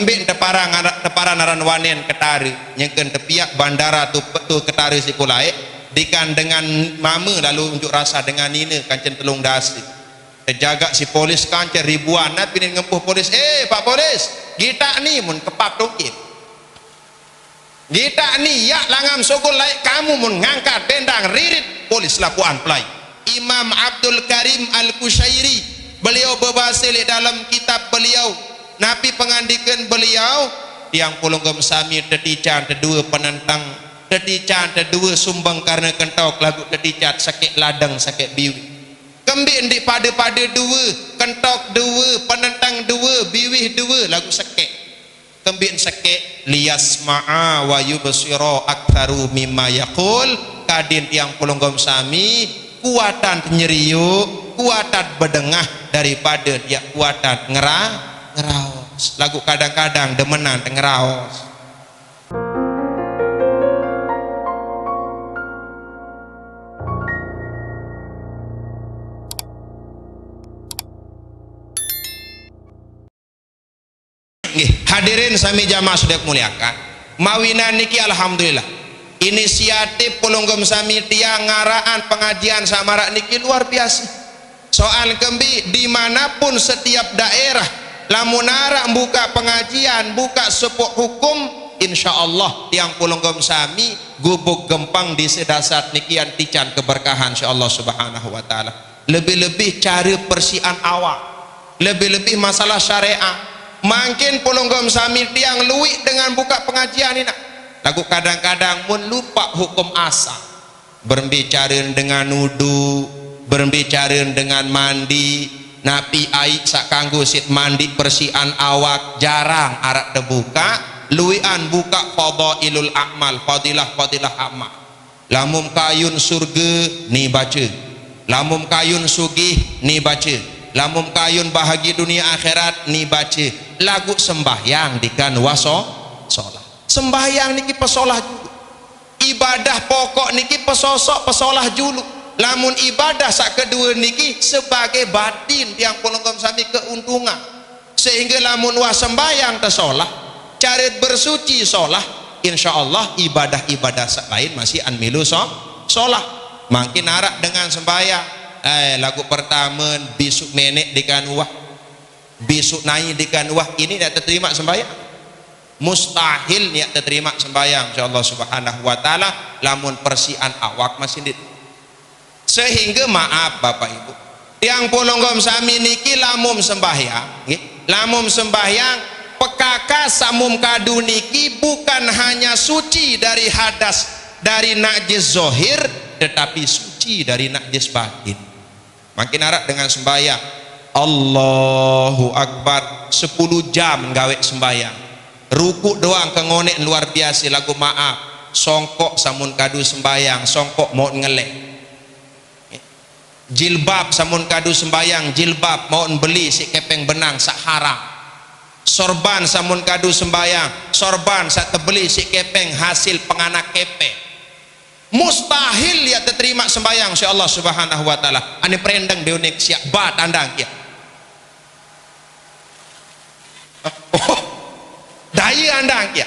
kembik tepara naran wanen ketara nyengken tepiak bandara tu ketara sikulai dikan dengan mama lalu unjuk rasa dengan nina kancen telung dasi terjaga si polis kancen ribuan napi ni ngempuh polis pak polis kita ni mun kepak tokit kita ni ya langam sokol laik kamu mun ngangkat dendang ririt polis lapuan pelai. Imam Abdul Karim Al-Kushairi beliau berbahasa dalam kitab beliau napi pengandikan beliau tiang pulunggam sami tetican tedua penentang tetican tedua sumbang karena kentok lagu teticat sakit ladang sakit biwi kembik di pada dua kentok dua penentang dua biwih dua lagu sakit kembik sakit liyasma'a wa yubsira aktsaru mimma yaqul kadin tiang pulunggam sami kuatan penyeriuk kuatan bedengah daripada dia kuatan ngeraos lagu kadang-kadang demenan ngeraos. Hadirin sami jamaah sudah muliakan mawinan niki alhamdulillah inisiatif pulunggum sami tiang ngaraan pengajian samarak niki luar biasa soal kembi dimanapun setiap daerah lamun arak buka pengajian buka sepuh hukum insyaallah tiang pulunggum sami gubuk gempang di sedasat nikian tican keberkahan insyaallah subhanahu wa ta'ala lebih-lebih cara persian awak lebih-lebih masalah syariah makin pulunggum sami tiang luik dengan buka pengajian ini lagu kadang-kadang mun lupa hukum asa berbicara dengan wudu berbicara dengan mandi napi aik sak kanggo sit mandi persian awak jarang arak terbuka luian buka fadailul a'mal fadilah amal lamum kayun surga ni baca lamum kayun sugih ni baca lamum kayun bahagia dunia akhirat ni baca lagu sembahyang dikan waso solat sembahyang niki pesolah julu ibadah pokok niki pesosok pesolah julu lamun ibadah sak kedua niki sebagai batin yang pulunggum sami keuntungan sehingga lamun wa sembahyang tersolah carit bersuci solah insyaallah ibadah-ibadah sak lain masih anmilu solah makin arak dengan sembahyang lagu pertama bisuk menek di kanuah bisuk naik di kanuah ini tidak terterima sembahyang mustahil niat terterima sembahyang insyaallah subhanahu wa ta'ala lamun persian awak masih sehingga maaf bapak ibu tiang pulunggum sami niki lamun sembahyang pekakas samum kadu niki bukan hanya suci dari hadas dari najis zohir tetapi suci dari najis batin makin arak dengan sembahyang Allahu Akbar 10 jam gawe sembahyang ruku doang kengonek luar biasa lagu maaf songkok samun kadu sembahyang songkok mau ngelek jilbab samun kadu sembahyang jilbab mau beli si kepeng benang sak haram sorban samun kadu sembahyang sorban sak tebeli si kepeng hasil penganak kepeng mustahil ya terima sembahyang insyaallah subhanahu wa ta'ala ani perendang deonek siap bat andang ya daya andang ya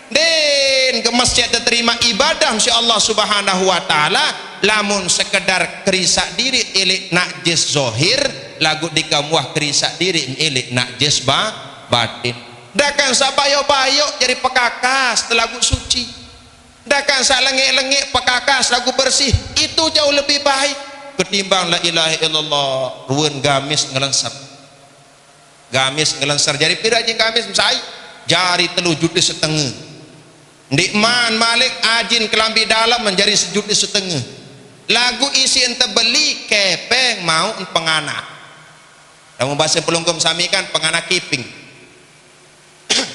den ke masjid terima ibadah insyaallah subhanahu wa ta'ala lamun sekedar kerisak diri ilik najis zohir lagu dikamuah kerisak diri ilik najis batin dakan sabayo-bayo jadi pekakas telagu suci dakan sak lengik-lengik pekakas lagu bersih itu jauh lebih baik ketimbang la ilaha illallah ruwen gamis ngelensar jadi pira jeung gamis mesai jari 3 juta setengah ndikman malik ajin kelambi dalam menjadi 1,5 juta lagu isi ente beli kepeng mau penganak dalam bahasa pulunggum sami kan penganak kiping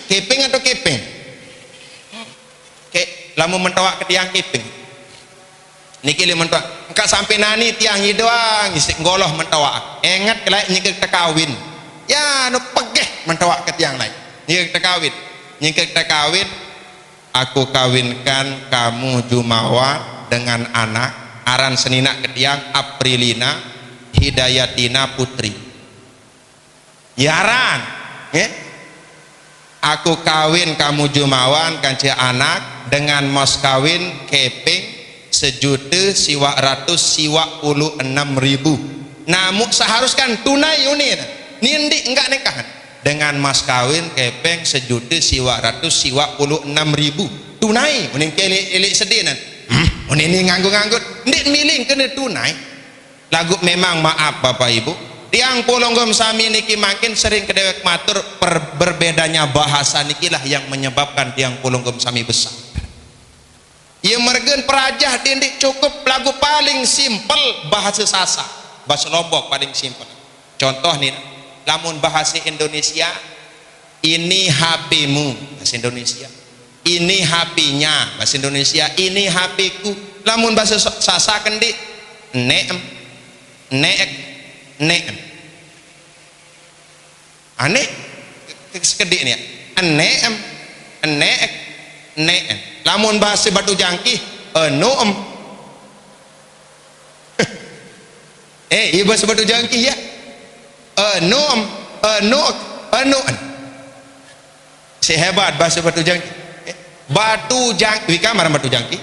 kiping atau kepeng lamun mentawak ke tiang kiping niki li mentawak engka sampai nani tiang doang isik ngoloh mentawak ingat kelai nyikek tekawin ya nu pegeh mentawak ke tiang lain nyikek tekawin aku kawinkan kamu Jumawa dengan anak aran senina ke tiang Aprilina Hidayatina putri yaran aku kawin kamu jumawan kanci anak dengan mas kawin keping 1.466.000. Namun seharuskan tunai unit nindi enggak nikah dengan mas kawin kepeng 1.466.000 tunai uning elik sedinan uning ini nganggut ndik miling kena tunai lagu. Memang maaf Bapak Ibu, tiang polonggom sami niki makin sering kedewek matur berbedanya bahasa nikilah yang menyebabkan tiang polonggom sami besar. Ia mergen perajah dindik cukup lagu paling simpel bahasa Sasa, bahasa Lombok paling simpel. Contoh nih, lamun bahasa Indonesia, ini HP-mu bahasa Indonesia, ini HP-nya bahasa Indonesia, ini HP-ku. Lamun bahasa Sasa kendi neem neek neem aneh sekedik nih neem neek neem. Lamun bahasa Batu Jangkih noem iya bahasa Batu Jangkih ya noem noek noen. Si hebat bahasa Batu Jangkih. Batu Jangkih wika marah Batu Jangkih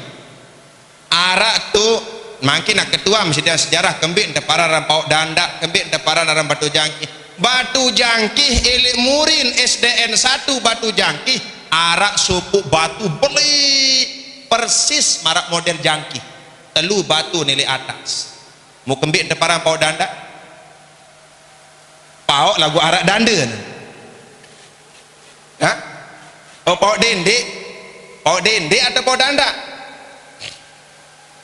arak tuh makin nak ketua mesti dia sejarah kembik depara rampau danda kembik depara naram Batu Jangkih. Batu Jangkih ilik murin SDN 1 Batu Jangkih arak supu batu beli persis marak model jangkih telu batu nilai atas mau kembik depara rampau danda pau lagu arak danda ha? Oh pau dende atau pau danda.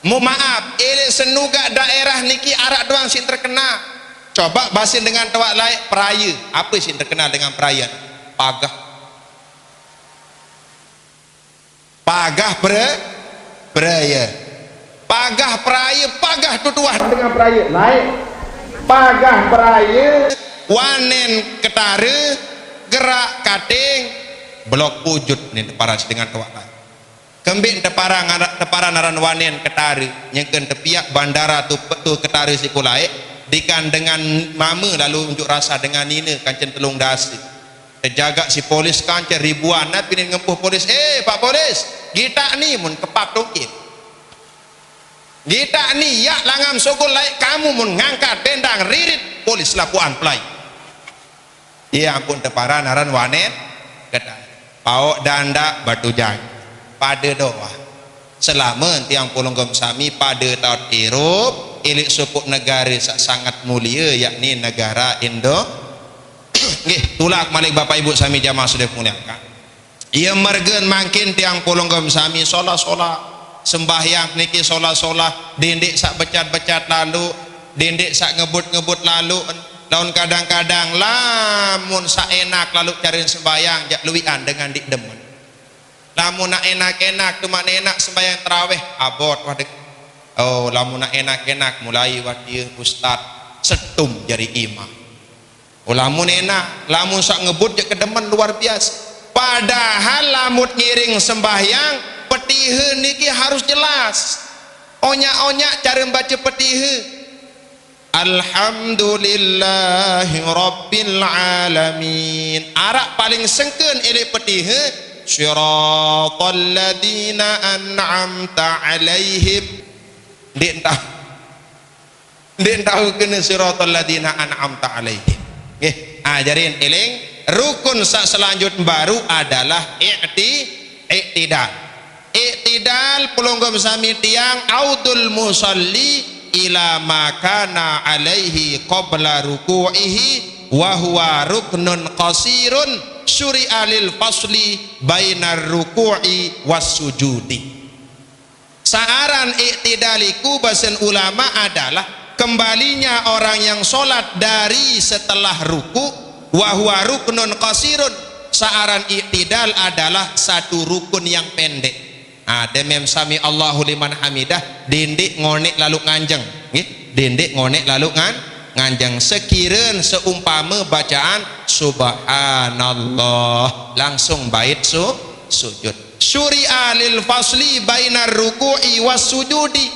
Mau maaf ilik senuga daerah niki arak doang sing terkenal. Coba basin dengan tawak lain peraya. Apa sih terkenal dengan peraya? Pagah peraya. Pagah peraya, pagah tutuah dengan peraya. Naik. Pagah peraya, wanen ketare, gerak kating, blok wujud nih para dengan tawak lain. Kembik tepara naran wanen ketare nyengken tepiak bandara tu ketare sikulai dikan dengan mama lalu unjuk rasa dengan nina kancen telung dasi terjaga si polis kancen ribuan nak pinin ngempuh polis Pak polis kita ni mun kepak tokit kita ni ya langam sokol laik kamu mun ngangkat bendang ririt polis lapuan pelai iya ampun tepara naran wanen ketare pau danda Batu Jangkih pada doa selama tiang polonggom sami pada tahun Eropa ilik supuk negara sangat mulia yakni negara Indo. Nggih tulak malik Bapak Ibu sami jamaah sudah muliakan. Ia mergen makin tiang polonggom sami solah sembahyang niki solah dindik sak becat lalu dindik sak ngebut lalu laun kadang-kadang lamun sak enak lalu cari sembahyang jak luwian dengan dik demen. Lamun nak enak cuma enak sembahyang tarawih abot wadah. Oh lamun nak enak mulai wadir ustad setum jari imam. Oh lamun enak lamun sak ngebut je kedemen luar biasa. Padahal lamun ngiring sembahyang petihe niki harus jelas. Onyak cara baca petihe. Alhamdulillahi rabbil alamin. Arak paling sengken ilik petihe syiratal ladzina an'amta alaihim. Dia tahu kena siratal ladzina an'amta alaihim. Nggih, ajarin eling rukun selanjutnya baru adalah i'tidal. I'tidal polonggom sami tiang audul musalli ila makana alaihi qabla ruku'ihi wa huwa ruknun qasirun syuri'a lil fasli bainar ruku'i was sujudi. Saaran i'tidaliku basen ulama adalah kembalinya orang yang sholat dari setelah ruku wahwa ruknun qasirun. Saaran i'tidal adalah satu rukun yang pendek. Demem sami Allahu liman hamidah dindik ngonek lalu nganjeng dindik ngonek lalu nganjeng sekiren seumpama bacaan subhanallah langsung bait sujud. Syuri'a lil fasli bainar ruku'i was sujudi.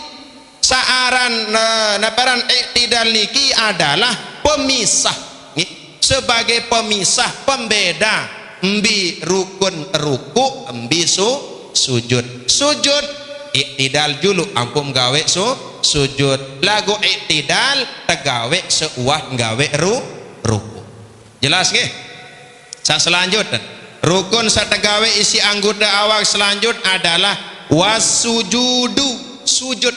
Saaran naparan i'tidal niki adalah pemisah sebagai pemisah pembeda embi rukun ruku, embi sujud. Sujud iktidal julu ampun gawe sujud. Lagu iktidal tegawe seuah gawe ruku. Jelas nggih? Selanjutnya rukun sategawe isi anggota awak selanjut adalah wasujudu, sujud.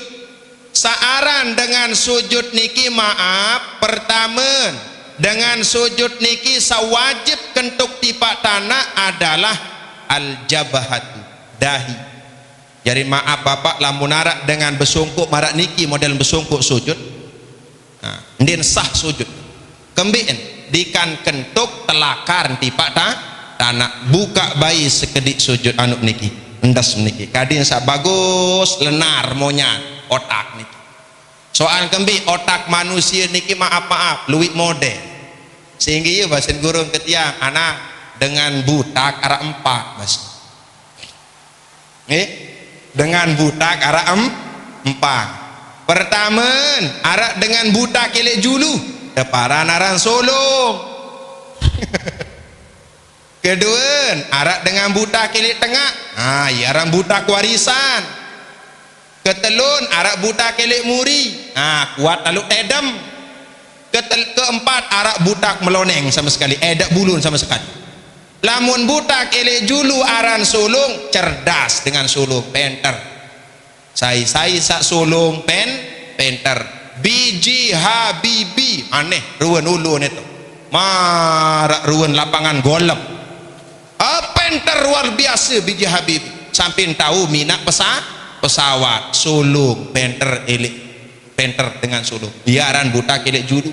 Saaran dengan sujud niki maaf pertama dengan sujud niki sawajib kentuk tipak tanah adalah al-jabhatu, dahi. Jadi maaf bapak lamun arak dengan besungkuk marak niki model besungkuk sujud. Nah, ndin sah sujud. Kembien dikan kentuk telakar tipak tanah buka bayi sekedik sujud anu niki endas niki kadin sa bagus lenar monyat otak niki. Soal kembi otak manusia niki maaf luwih model sehingga ieu basen gurung ketiang anak dengan butak arah empat mas dengan butak arah empat. Pertama arah dengan butak kelek julu deparan aran solong. Kedua arah dengan butak kelek tengah aran butak warisan. Ketelun arak butak kelek muri kuat lalu edam. Keempat arak butak meloneng sama sekali edak bulun sama sekali. Lamun butak kelek julu aran sulung cerdas dengan sulung penter. Sai sak sulung penter. Biji habibi aneh ruwen ulun itu marak ruwen lapangan golep. Penter luar biasa biji habibi sampai tahu minat pesawat sulung penter elik penter dengan sulung biaran buta kelek julu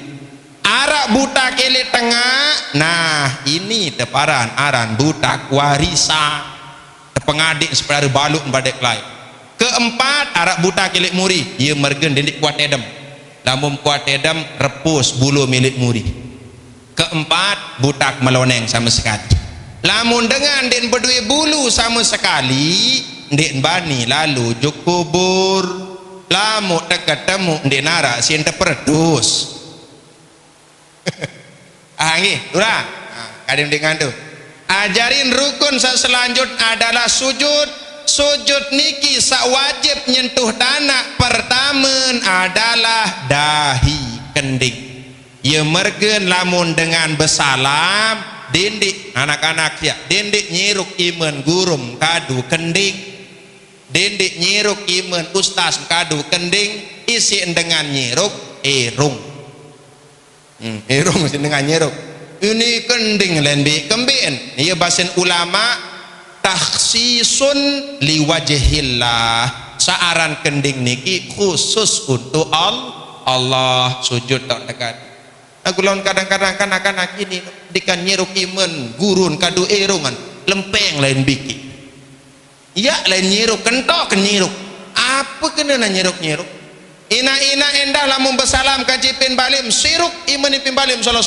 arak buta kelek tengah. Nah ini teparan aran buta warisan pengadik separuh baluk badek lain. Keempat arak buta kelek muri ia mergen dendik kuat edem lamun kuat edem repus bulu milik muri. Keempat butak meloneng sama sekali lamun dengan den berdua bulu sama sekali ndek bani lalu juk kubur lamu tak ketemu ndek nara sien teperdus. Nggih ura kadim dengan tu ajarin rukun selanjut adalah sujud. Sujud niki sawajib nyentuh tanah pertama adalah dahi kending. Ia mergen lamun dengan besalam dendik anak-anak ya dendik nyiruk iman gurum kadu kending dendik nyiruk iman ustaz kadu kending isi dengan nyiruk erung erung isi dengan nyiruk ini kending lenbi kembien ia bahasan ulama takhsisun liwajhillah saaran kending niki khusus untuk Allah sujud tak dekat. Aku lawan kadang-kadang kan anak ini dikan nyeruk iman gurun kadu erungan lempeng lain biki iya lain nyeruk kentok ke nyeruk apa kena nyeruk ina endah lamun besalam kajipin balim siruk iman ipin balim solah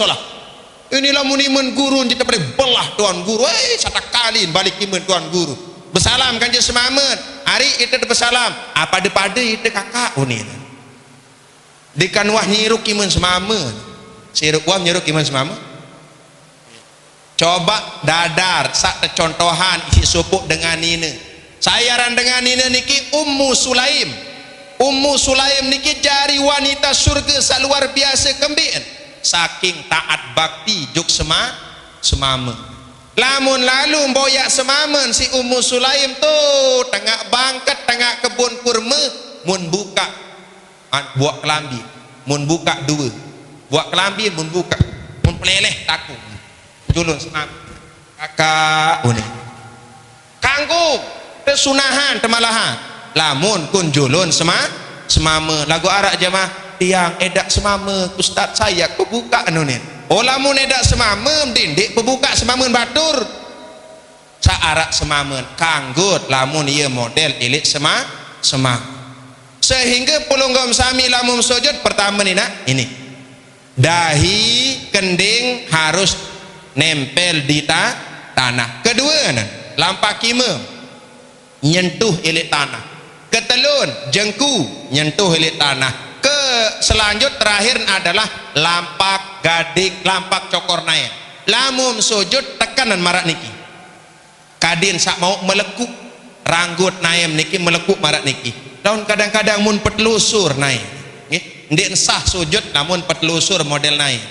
ini lamun iman gurun kita boleh belah tuan guru sata kali balik iman tuan guru besalam kanji semamet hari itu besalam apa depada itu kakak unin dikan wah nyeruk iman semamet siruk wam nyeruk iman semama coba dadar sak contohan isi supuk dengan ini sayaran dengan ini niki Ummu Sulaim niki jari wanita surga sak luar biasa kembien saking taat bakti juk semama lamun lalu boyak semamen si Ummu Sulaim tuh tengah bangkat tengah kebun kurma mun buka buat kelambi mun buka dua buat kelambi mun buka mun peleleh taku julun senang kakak uni kanggu tesunahan temalahan lamun kun julun semama lagu arak jemaah tiang edak semama ustaz saya kebuka anunin oh lamun edak semama dindik pebuka semama batur sa arak semama kanggut lamun ia model elit semama sehingga pulunggam sami lamun sujud pertama ni nak ini dahi kending harus nempel di tanah. Kedua lampak kima nyentuh elit tanah. Ketelun jengku nyentuh elit tanah. Selanjut terakhir adalah lampak gadik lampak cokor naik. Lamun sujud tekanan marak niki kadin sak mau melekuk ranggut naim niki melekuk marak niki daun kadang-kadang mun petlusur naik nggih ndik sah sujud namun petlusur model naik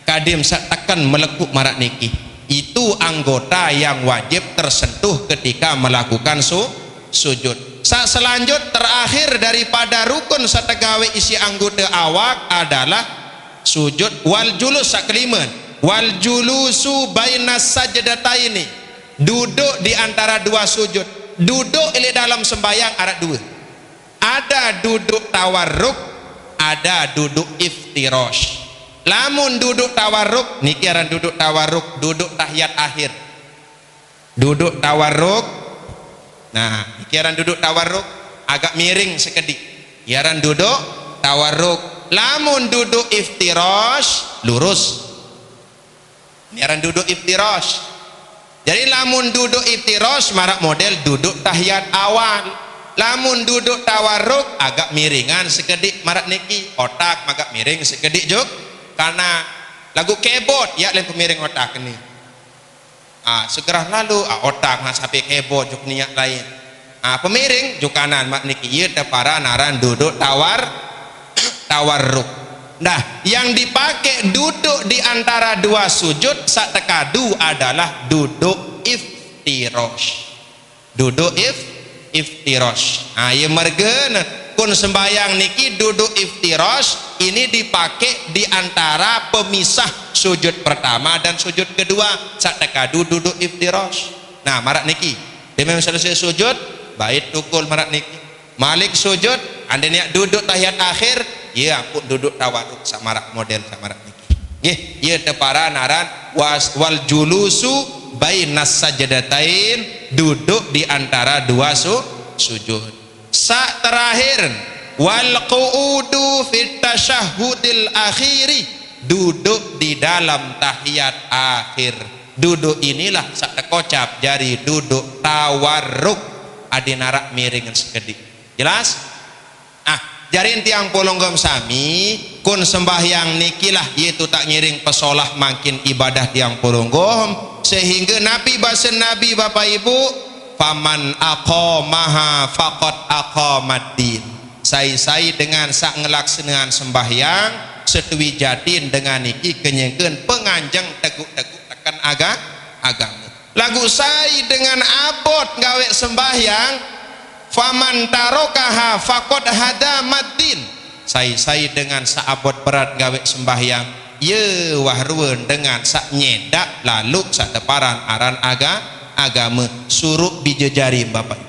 kadim sak tekan melekuk marak niki itu anggota yang wajib tersentuh ketika melakukan sujud. Selanjut terakhir daripada rukun sategawe isi anggota awak adalah sujud wal julus sak kelima wal julusu bainas sajdataini duduk di antara dua sujud. Duduk ini dalam sembahyang ada dua, ada duduk tawarruk, ada duduk iftirash. Lamun duduk tawarruk niki aran duduk tawarruk, duduk tahiyat akhir, duduk tawarruk. Nah niki aran duduk tawarruk agak miring sekedik, aran duduk tawarruk. Lamun duduk iftirash lurus, ini aran duduk iftirash. Jadi lamun duduk iftirash marak model duduk tahiyat awal. Lamun duduk tawarruk agak miringan sekedik marak niki, otak agak miring sekedik juk karena lagu keyboard ya lain pemiring otak ini. Segera lalu otak mas sampai keyboard juk niat lain. Pemiring juk kanan mak niki ieu teh para naran duduk tawarruk. Nah, yang dipakai duduk di antara dua sujud satekadu adalah duduk iftirash. Duduk iftirash. Ieu mergen kun sembayang niki duduk iftirash ini dipakai di antara pemisah sujud pertama dan sujud kedua satekadu duduk iftirash. Nah, marak niki demam selesai sujud bait tukul marak niki. Malik sujud anda niat duduk tahiyat akhir ya pun duduk tawarruk samarak model samarak niki nggih ieu teh para naran wal julusu bainas sajdatain duduk di antara dua sujud. Sak terakhir wal qu'udu fit tasyahhudil akhiri duduk di dalam tahiyat akhir. Duduk inilah sak tekocap jari duduk tawarruk adinarak miringan sekedik. Jelas? Jarin tiang polonggom sami kun sembahyang nikilah yaitu tak ngiring pesolah makin ibadah tiang polonggom sehingga Nabi basen Nabi Bapak Ibu faman aqamaha faqad aqamaddin sai dengan sak ngelaksanaan sembahyang setui jatin dengan niki kenyengkeun penganjeng teguk-teguk tekan agama lagu sai dengan abot gawe sembahyang faman tarokaha faqad hadamaddin sai dengan saabot berat gawe sembahyang ye wahrueun dengan sak nyedak lalu sak teparan aran agama suruk bijejari Bapak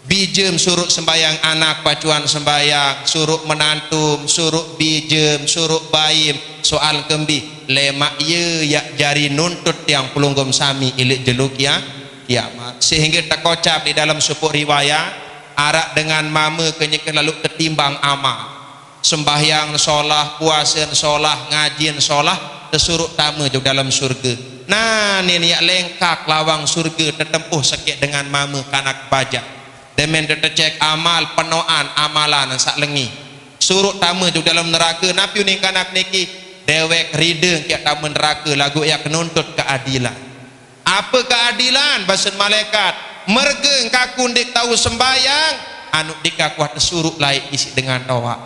bijem suruk sembahyang anak pacuan sembahyang suruk menantum suruk bijem suruk bayim soal kembi lemak ye ya jari nuntut yang pelunggom sami ilik jeluk ya kiamat sehingga terkocap di dalam sebuah riwayat arak dengan mama kenyekan lalu ketimbang amal sembahyang solah puasa solah ngajin solah tersuruh tamu juga dalam surga. Nah ini lengkap lawang surga tertempuh sakit dengan mama kanak bajak demen tercek amal penoan amalan sak lengi suruh tamu juga dalam neraka napi ning kanak niki dewek rideng kiat tamu neraka lagu yak nuntut keadilan. Apa keadilan basen malaikat mergeng kakun dik tahu sembayang anu dikakuat suruh laik isi dengan tawa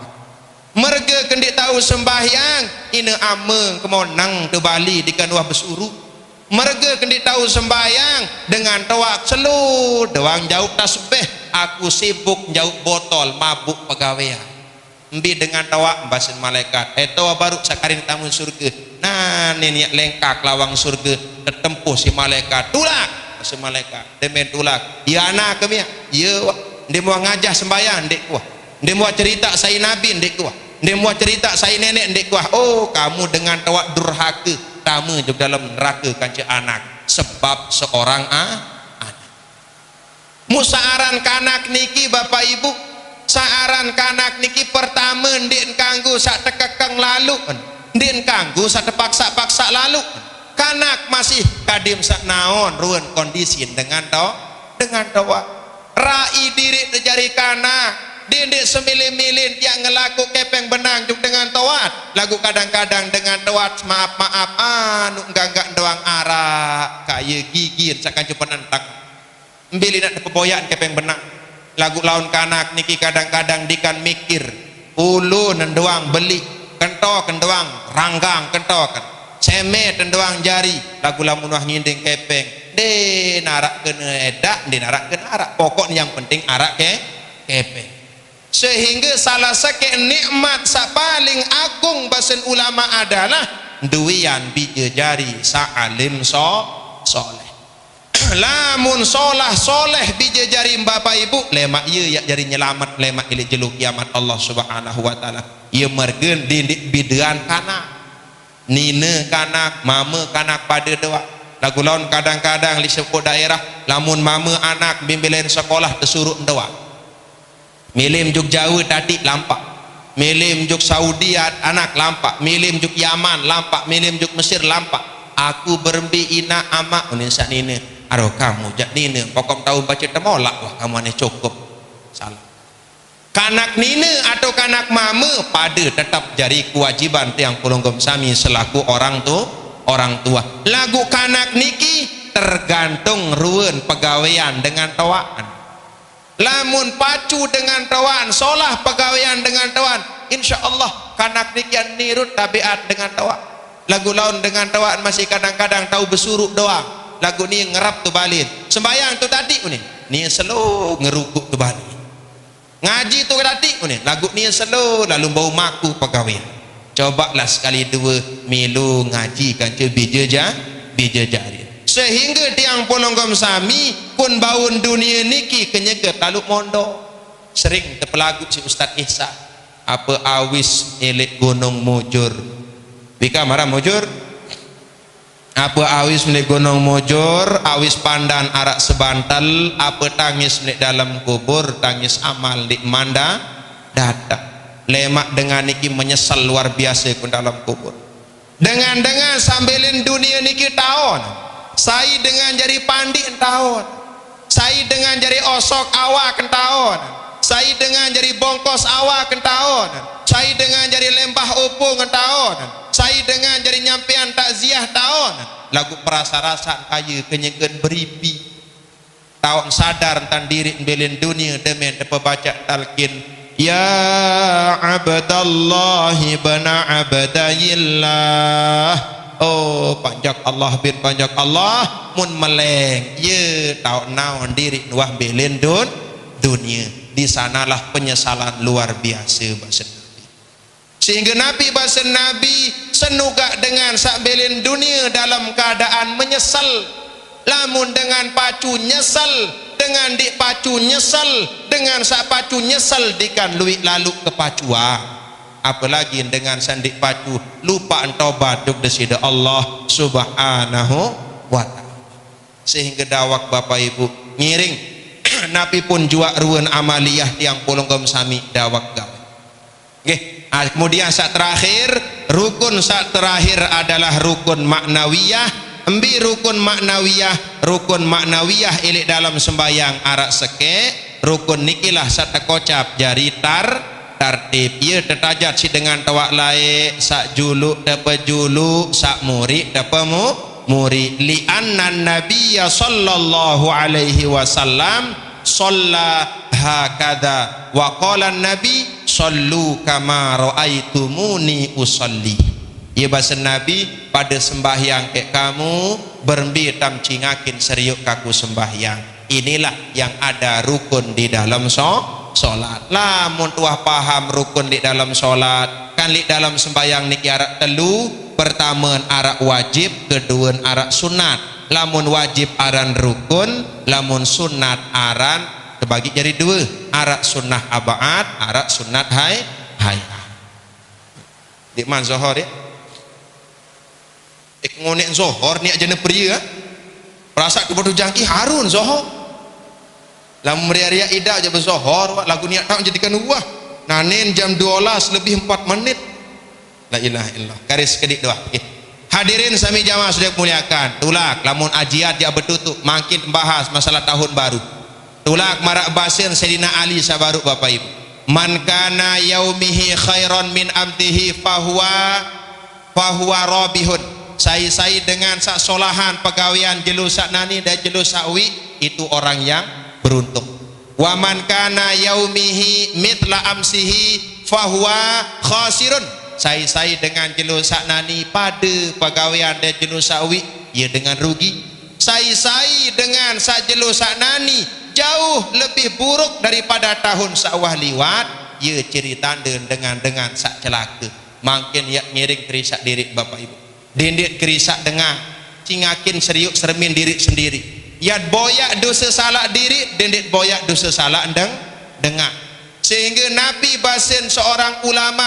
merge kendik tahu sembahyang ine ameng kemonang tebali di kanuah besuru merge kendik tahu sembahyang dengan tawa selu doang jauh tasbih aku sibuk jauh botol mabuk pegawaian embi dengan tawa basen malaikat tawa baru sakarin tamu surga. Nah ini lengkap lawang surga tertempuh si malaikat tulak semalaikat demen tulak ya anak kami ya dia mau ngajah sembahyang dek kuah dia mau cerita saya nabi dek kuah dia mau cerita saya nenek dek kuah oh kamu dengan tawak durhaka kamu juga dalam neraka kanca anak sebab seorang anak musaaran kanak niki Bapak Ibu saaran kanak niki pertama ndek kanggo sak tekekeng lalu ndek kanggo sak terpaksa-paksa lalu kanak masih kadim sak naon ruan kondisi dengan tawa rai diri terjari kanak dendek semilin-milin yang ngelaku kepeng benang juk dengan tawat lagu kadang-kadang dengan tawat maaf anu enggak doang arak kaya gigin sakan cuman entang Mbili nak pepoyan kepeng benak. Lagu laun kanak niki kadang-kadang dikan mikir ulu nendoang beli kento kendoang ranggang kento kan seme tendoang jari lagu lamun wah nginding kepeng de narak kena edak de narak kena arak pokoknya yang penting arak kepeng. Sehingga salah satu nikmat sa paling agung basen ulama adalah duwian bija jari sa'alim soleh. Lamun solah soleh bija jari bapak ibu lemak ye yak jari nyelamat lemak ilik jeluk kiamat Allah Subhanahu wa taala. Ye mergen dindik bidean kanak nine kanak mama kanak pada doa lagu laun kadang-kadang di sebuah daerah lamun mama anak bimbelen sekolah tersuruh doa milim juk jauh tadi lampak milim juk Saudi anak lampak milim juk Yaman lampak milim juk Mesir lampak aku berembi ina amak uninsa nine aduh kamu jak nine pokok tahu baca temolak wah kamu aneh cukup salah kanak nine atau kanak mama pada tetap jari kewajiban tiang pulunggum sami selaku orang tua lagu kanak niki tergantung ruwen pegawaian dengan tawaan lamun pacu dengan tawaan solah pegawaian dengan tawaan insyaallah kanak niki nirut tabiat dengan tawaan lagu laun dengan tawaan masih kadang-kadang tahu besuruk doang lagu ni ngerap tu balik sembayang tu tadi ni selalu ngerukuk tu balik ngaji tu tadi lagu ni selalu lalu bau maku pegawai cobalah sekali dua milu ngaji kan bija jari sehingga tiang polonggom sami pun baun dunia niki kenyeget lalu mondo sering terpelagu si Ustaz Ihsan apa awis elik gunung mujur bika marah mujur apa awis milik gunung mujur awis pandan arak sebantal apa tangis milik dalam kubur tangis amal di manda data lemak dengan niki menyesal luar biasa ke dalam kubur dengan sambilin dunia niki tahun saya dengan jari pandi tahun saya dengan jari osok awak tahun saya dengan jari bongkos awak tahun saya dengan jari lembah opung tahun saya dengan jari nyampean takziah tahun lagu perasa-rasa kaya kenyegan beripi tahun sadar tentang diri belin dunia demi baca talqin ya abdallah ibna abdayillah oh panjak Allah bin panjak Allah mun meleng ye tahun naon diri nuah belin dunia di sanalah penyesalan luar biasa bahasa sehingga Nabi bahasa Nabi senuga dengan sakbelin dunia dalam keadaan menyesal lamun dengan pacu nyesal dengan dik pacu nyesal dengan sak pacu nyesal dikan luik lalu ke pacuan apalagi dengan sandik pacu lupa tobat duk desida Allah Subhanahu wa ta'ala sehingga dawak bapak ibu ngiring Nabi pun jua ruan amaliyah tiang polonggom sami dawak gawe kemudian saat terakhir rukun saat terakhir adalah rukun maknawiyah embi rukun maknawiyah ilik dalam sembayang arak seke rukun nikilah saat kocap jari tartib ia tertajat si dengan tawak lae sak juluk dapat juluk sak murid dapat murid li'annan nabiyya sallallahu alaihi wasallam shalla hakada wa qala nabi sallu kama ra'aitumuni usalli ya bahasa Nabi pada sembahyang kayak kamu berembi tam cingakin seriuk kaku sembahyang inilah yang ada rukun di dalam solat lamun tuah paham rukun di dalam solat kan di dalam sembahyang niki arak telu pertama arak wajib kedua arak sunat lamun wajib aran rukun lamun sunat aran terbagi jadi dua arak sunnah abaat arak sunat hai di man zohor ya ngonek zohor ni aja pria perasa kepada jangki harun zohor lamun meria-ria ida aja berzohor lagu niat tak jadikan uah nanin jam 12 lebih 4 menit la ilaha illallah garis kedik doa hadirin sami jamaah sudah muliakan tulak lamun ajiat dia bertutup makin bahas masalah tahun baru tulak marak basin Sayyidina Ali sabaruk bapak ibu man kana yaumihi khairan min amtihi fahuwa rabihun saya dengan sak solahan pegawaian jelus sak nani dan jelus sak wi itu orang yang beruntung. Wa man kana yaumihi mithla amsihi fahuwa khasirun. Sai dengan jelu saknani pada pegawaian dan jelu sawi ia dengan rugi. Sai dengan sak jelu saknani jauh lebih buruk daripada tahun sawah liwat, ia cerita dengan sak celaka. Makin yak ngiring kerisak diri Bapak Ibu. Dindik kerisak dengar, cingakin seriuk sermin diri sendiri. Yat boyak dosa salah diri, dindik boyak dosa salah dengar. Sehingga Nabi bahasan seorang ulama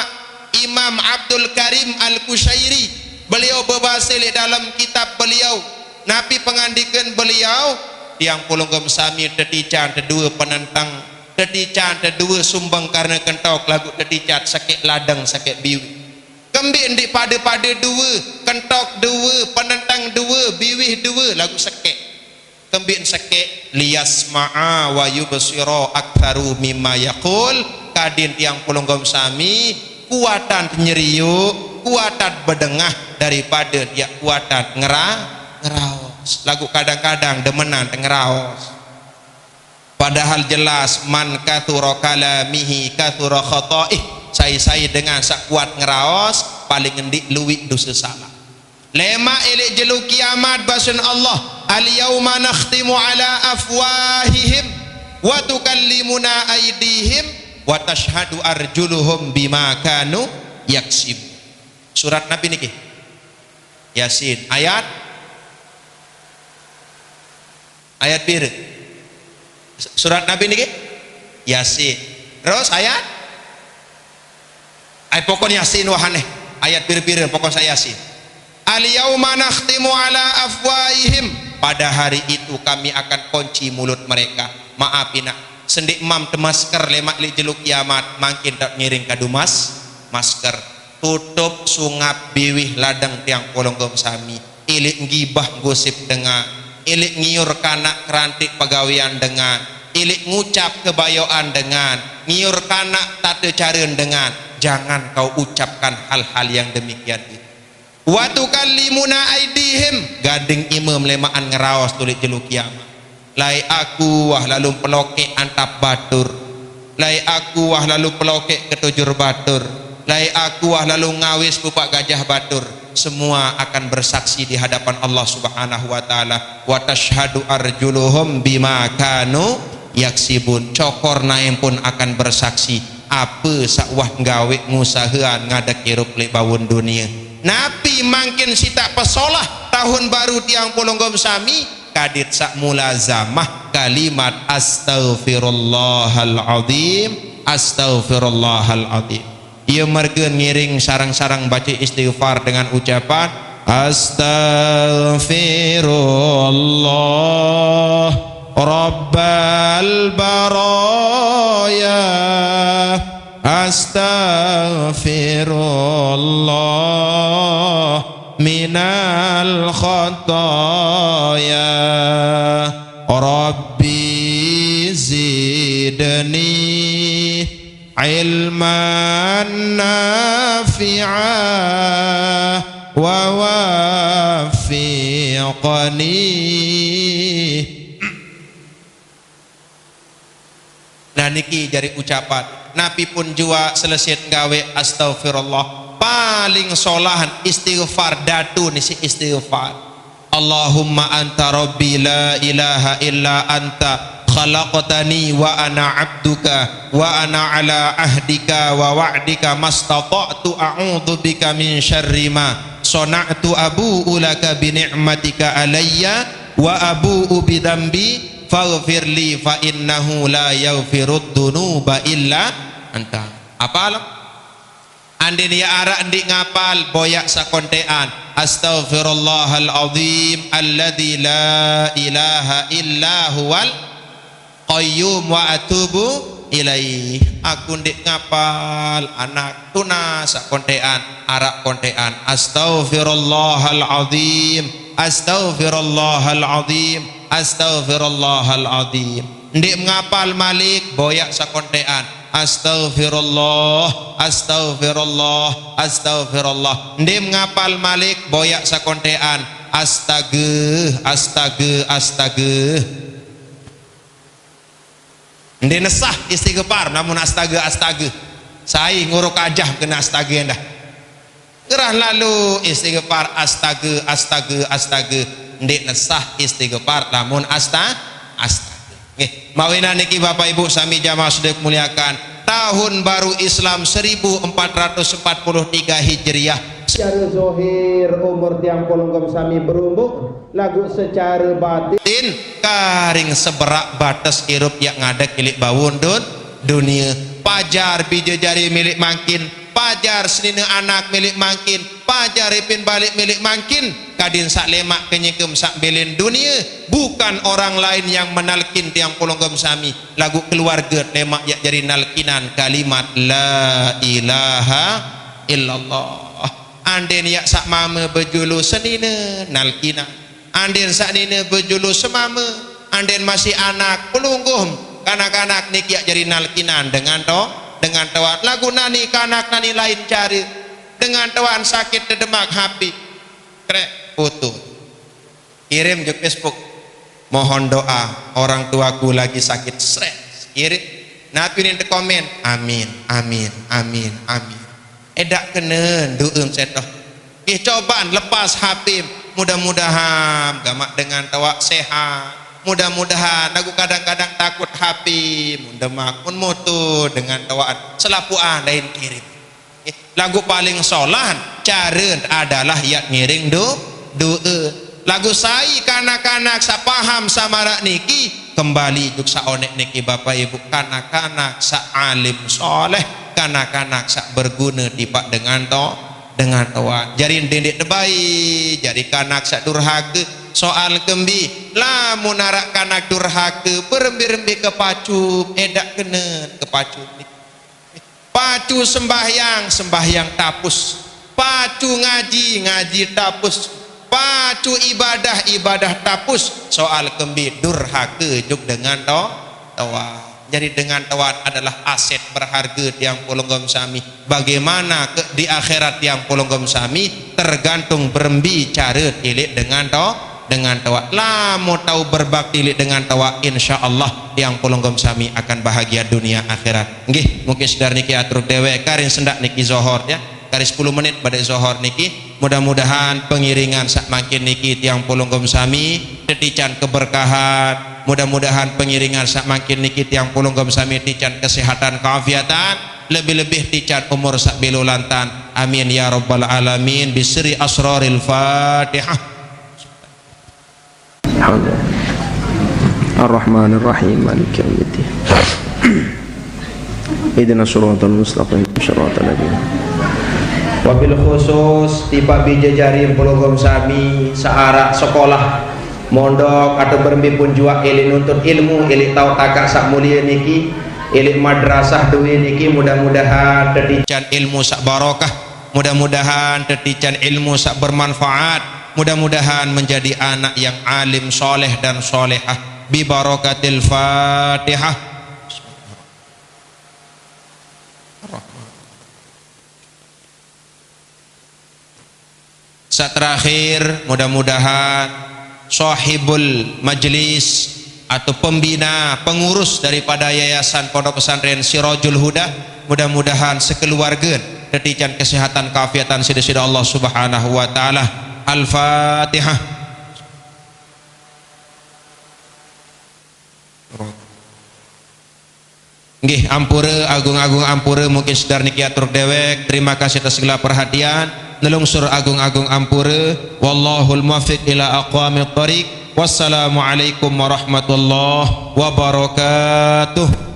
Imam Abdul Karim Al-Kushairi, beliau berbahasa dalam kitab beliau, Nabi pengandikan beliau, yang pulunggam sami tetican tedua penentang, tetican tedua sumbang karena kentau lagu teticat sakit ladang sakit biwi. Kembik di pada dua, kentok dua, penentang dua, biwih dua, lagu sakit. Kembik sakit liyasma'a wa yubsira aktsaru mimma yaqul, kadin tiang pulunggam sami kuatan penyeriuk, kuatan bedengah daripada dia kuatan ngeraos. Lagu kadang-kadang demenan ngeraos. Padahal jelas man kathura kalamihi kathura khata'ih. Sai dengan sak kuat ngeraos paling ngendik luwih dosa salah. Lema elek jelu kiamat basun Allah, al yauma nakhtimu ala afwahihim wa tukallimuna aydihim wa tashhadu arjuluhum bima kanu yaksib. Surat Nabi niki Yasin ayat pira? Surat Nabi niki Yasin. Terus ayat pokon Yasin wahane ayat pira-pira pokon saya Yasin. Al yauma nakhtimu ala afwaihim, pada hari itu kami akan kunci mulut mereka. Maafina sendik mam masker lemak li jeluk kiamat makin tak ngiring kadu masker tutup sungap biwih ladang tiang polonggom sami ilik ngibah gosip dengan ilik ngiur kanak kerantik pegawaian dengan ilik ngucap kebayoan dengan ngiur kanak tak carian dengan. Jangan kau ucapkan hal-hal yang demikian itu. Wa tukallimuna aidihim, gading imam lemaan ngeraos tulik jeluk kiamat. Lai aku wah lalu peloke antap batur, lai aku wah lalu peloke ketujur batur, lai aku wah lalu ngawis pupak gajah batur. Semua akan bersaksi di hadapan Allah Subhanahu wa taala. Wa tashhadu arjuluhum bima kanu yaksibun. Cokor naim pun akan bersaksi apa sakwah gawe ngusahaan ngadak irup le bawun dunia. Nabi makin sita pesolah tahun baru tiang pulunggom sami kadit sak mulazamah kalimat astaghfirullahaladzim, astaghfirullahaladzim. Ia mergen ngiring sarang-sarang baca istighfar dengan ucapan astaghfirullah rabbal baraya, astaghfirullah minal khataya, rabbi zidni ilman nafi'a wa wafiqani. Nah niki jari ucapan Nabi pun jua selesai gawe astaghfirullah. Paling solahan istighfar datu nisi istighfar. Allahumma anta rabbi la ilaha illa anta khalaqtani wa ana abduka wa ana ala ahdika wa wa'dika mastata'tu a'udzu bika min syarri ma sana'tu abu'u laka bi ni'matika alayya wa abu'u bi dzambi faghfirli fa innahu la yaghfirud dzunuba illa anta. Apalah andin ya arak ndik ngapal boyak sakontean astaghfirullahaladzim alladzi la ilaha illa huwal qayyum wa atubu ilaih. Aku ndik ngapal anak tuna sakontean arak kontean astaghfirullahaladzim, astaghfirullahaladzim, astaghfirullahaladzim. Ndik ngapal malik boyak sakontean astaghfirullah, astaghfirullah, astaghfirullah. Ndim ngapal malik boyak sakontean astaga, astaga, astaga. Ndi nesah istighfar namun astaga sai nguruk ajah kena astaga dah gerah lalu istighfar astaga ndi nesah istighfar namun astaga nggih mawina niki Bapak Ibu sami jamaah sedaya muliakan tahun baru Islam 1443 Hijriah secara zahir umur tiang polonggom sami berumbuk lagu secara batin karing seberak batas irup yang ngadek milik bawundun dunia pajar bija jari milik mangkin pajar senina anak milik mangkin pajar ipin balik milik mangkin kadin sak lemak kenyegem sak belin dunia bukan orang lain yang menalkin tiang polonggom sami lagu keluarga lemak yak jari nalkinan kalimat la ilaha illallah anden yak sak mama berjulu senina nalkina anden sak nina berjulu semama anden masih anak pelungguh kanak-kanak niki yak jadi nalkinan dengan tawat lagu nani kanak nani lain cari dengan tawaan sakit demak hapi krek foto kirim ke Facebook mohon doa orang tuaku lagi sakit stres kirim napi ni komen amin edak kena duem setoh cobaan lepas HP mudah-mudahan gamak dengan tawak sehat mudah-mudahan aku kadang-kadang takut HP mudah pun moto dengan tawak selapuan lain kirim lagu paling solan cara adalah yak ngiring doa lagu sai kanak-kanak sa paham samarak niki kembali juk sa onek niki Bapak Ibu kanak-kanak sa alim soleh kanak-kanak sak berguna tipak dengan toa jari dendek debai jari kanak sak durhaka soal kembi lamun narak kanak durhaka berembi-rembi kepacu edak kena kepacu pacu sembahyang tapus pacu ngaji tapus pacu ibadah tapus soal kembi durhaka juk dengan toa jadi dengan tawat adalah aset berharga tiang polonggom sami bagaimana di akhirat tiang polonggom sami tergantung berembi cara tilik dengan tawat lamu tahu berbakti dengan tawat insyaallah tiang polonggom sami akan bahagia dunia akhirat nggih mungkin sedar niki atur dewek karin sendak niki zohor ya kari 10 menit pada zohor niki mudah-mudahan pengiringan sak makin niki tiang polonggom sami tetican keberkahan mudah-mudahan pengiringan sak makin niki tiang polonggom sami tican kesehatan keafiatan lebih-lebih tican umur sak belulantan amin ya rabbal alamin bisri asraril fatihah Ar-Rahmanir Rahim Maliki Yaumiddin Ihdinas siratal mustaqim siratal ladzina wabil khusus tiba bija jari polonggom sami searak sekolah mondok atau berembi pun jua ili nuntut ilmu ili tahu takak sak mulia niki ili madrasah duwi niki mudah-mudahan tetican ilmu sak barokah mudah-mudahan tetican ilmu sak bermanfaat mudah-mudahan menjadi anak yang alim soleh dan solehah bi barakatil fatihah. Saat terakhir mudah-mudahan sahibul majlis atau pembina pengurus daripada yayasan Pondok Pesantren Sirajul Huda mudah-mudahan sekeluarga tetican kesehatan keafiatan sida-sida Allah Subhanahu wa taala. Al-Fatihah. Nggih ampura agung-agung ampura mungkin sedar niki atur dewek terima kasih atas segala perhatian nelungsur agung-agung ampura wallahul muwaffiq ila aqwamit thariq wassalamu alaikum warahmatullahi wabarakatuh.